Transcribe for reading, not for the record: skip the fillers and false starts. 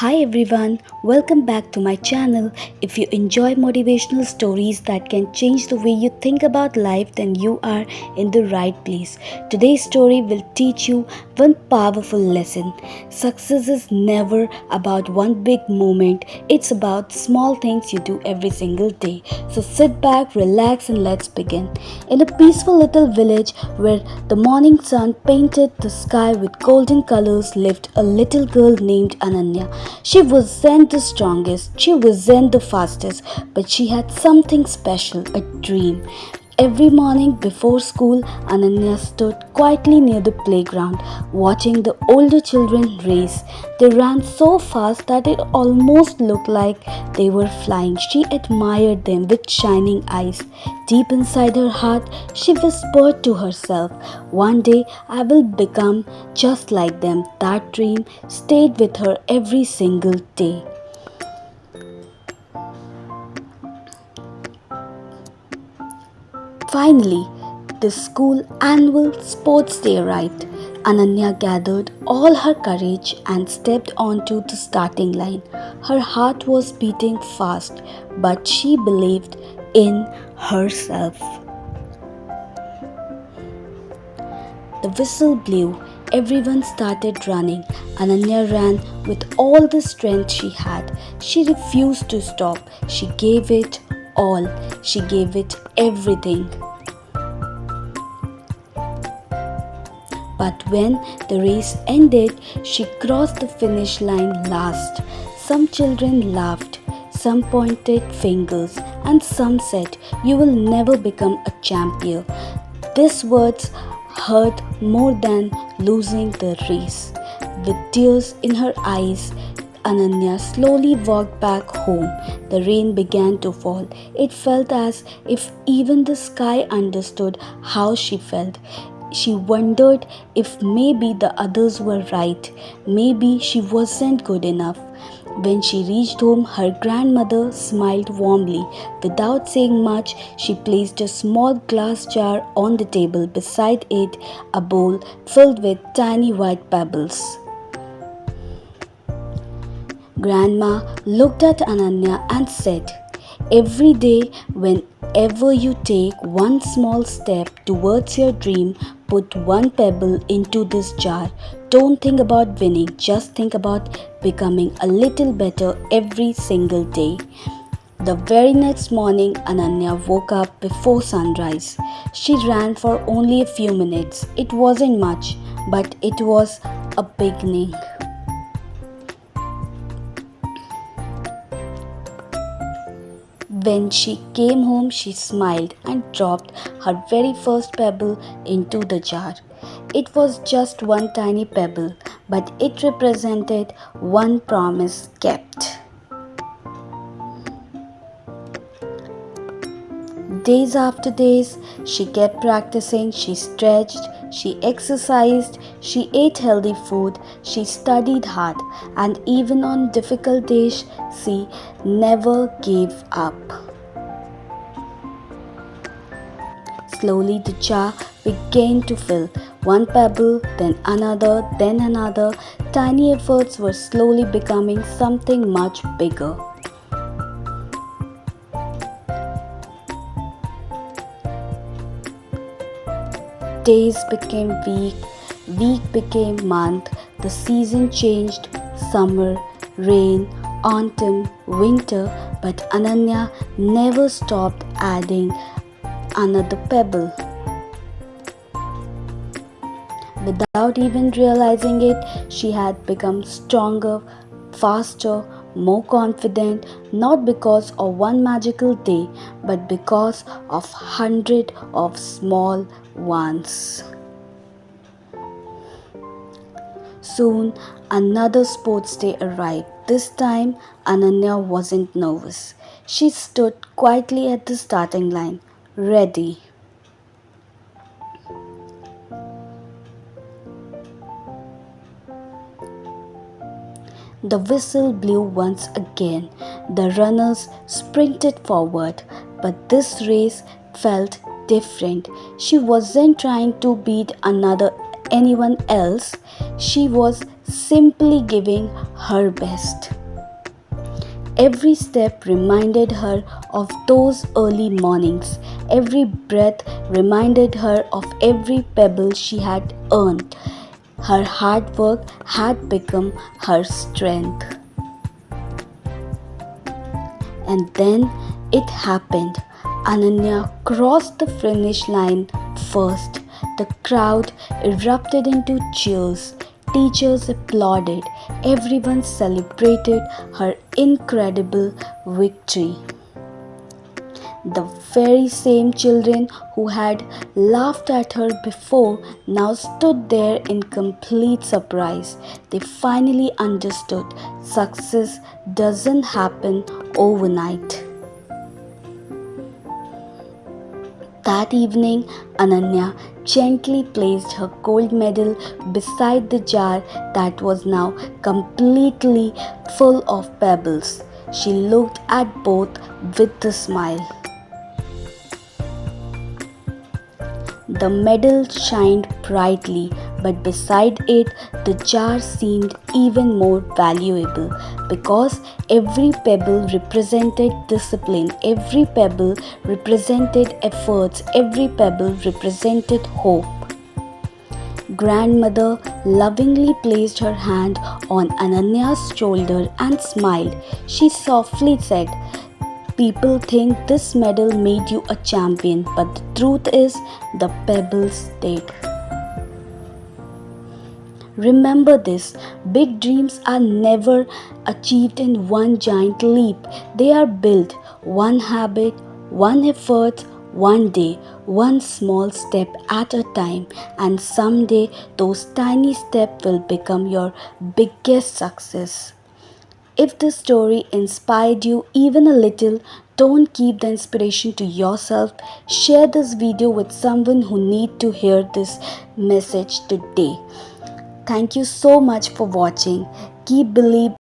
Hi everyone, welcome back to my channel. If you enjoy motivational stories that can change the way you think about life, then you are in the right place. Today's story will teach you one powerful lesson. Success is never about one big moment, it's about small things you do every single day. So sit back, relax, and let's begin. In a peaceful little village where the morning sun painted the sky with golden colors lived a little girl named Ananya. She wasn't the strongest, she wasn't the fastest, but she had something special, a dream. Every morning before school, Ananya stood quietly near the playground, watching the older children race. They ran so fast that it almost looked like they were flying. She admired them with shining eyes. Deep inside her heart, she whispered to herself, "One day I will become just like them." That dream stayed with her every single day. Finally, the school annual sports day arrived. Ananya gathered all her courage and stepped onto the starting line. Her heart was beating fast, but she believed in herself. The whistle blew. Everyone started running. Ananya ran with all the strength she had. She refused to stop. She gave it all. She gave it everything. But when the race ended, she crossed the finish line last. Some children laughed, some pointed fingers, and some said, "You will never become a champion." These words hurt more than losing the race. With tears in her eyes, Ananya slowly walked back home. The rain began to fall. It felt as if even the sky understood how she felt. She wondered if maybe the others were right. Maybe she wasn't good enough. When she reached home, her grandmother smiled warmly. Without saying much, she placed a small glass jar on the table. Beside it, a bowl filled with tiny white pebbles. Grandma looked at Ananya and said, "Every day, whenever you take one small step towards your dream, put one pebble into this jar. Don't think about winning, just think about becoming a little better every single day." The very next morning, Ananya woke up before sunrise. She ran for only a few minutes. It wasn't much, but it was a beginning. When she came home, she smiled and dropped her very first pebble into the jar. It was just one tiny pebble, but it represented one promise kept. Days after days, she kept practicing. She stretched, she exercised, she ate healthy food, she studied hard, and even on difficult days, she never gave up. Slowly, the jar began to fill. One pebble, then another, then another. Tiny efforts were slowly becoming something much bigger. Days became week became month, the season changed, summer, rain, autumn, winter, but Ananya never stopped adding another pebble. Without even realizing it, she had become stronger, faster, more confident, not because of one magical day, but because of hundreds of small ones. Soon, another sports day arrived. This time, Ananya wasn't nervous. She stood quietly at the starting line, ready. The whistle blew once again. The runners sprinted forward, but this race felt different. She wasn't trying to beat anyone else. She was simply giving her best. Every step reminded her of those early mornings. Every breath reminded her of every pebble she had earned. Her hard work had become her strength. And then it happened. Ananya crossed the finish line first. The crowd erupted into cheers. Teachers applauded. Everyone celebrated her incredible victory. The very same children who had laughed at her before now stood there in complete surprise. They finally understood success doesn't happen overnight. That evening, Ananya gently placed her gold medal beside the jar that was now completely full of pebbles. She looked at both with a smile. The medal shined brightly, but beside it, the jar seemed even more valuable because every pebble represented discipline, every pebble represented efforts, every pebble represented hope. Grandmother lovingly placed her hand on Ananya's shoulder and smiled. She softly said, "People think this medal made you a champion, but the truth is, the pebbles did." Remember this, big dreams are never achieved in one giant leap. They are built one habit, one effort, one day, one small step at a time, and someday those tiny steps will become your biggest success. If this story inspired you even a little, don't keep the inspiration to yourself. Share this video with someone who needs to hear this message today. Thank you so much for watching. Keep believing.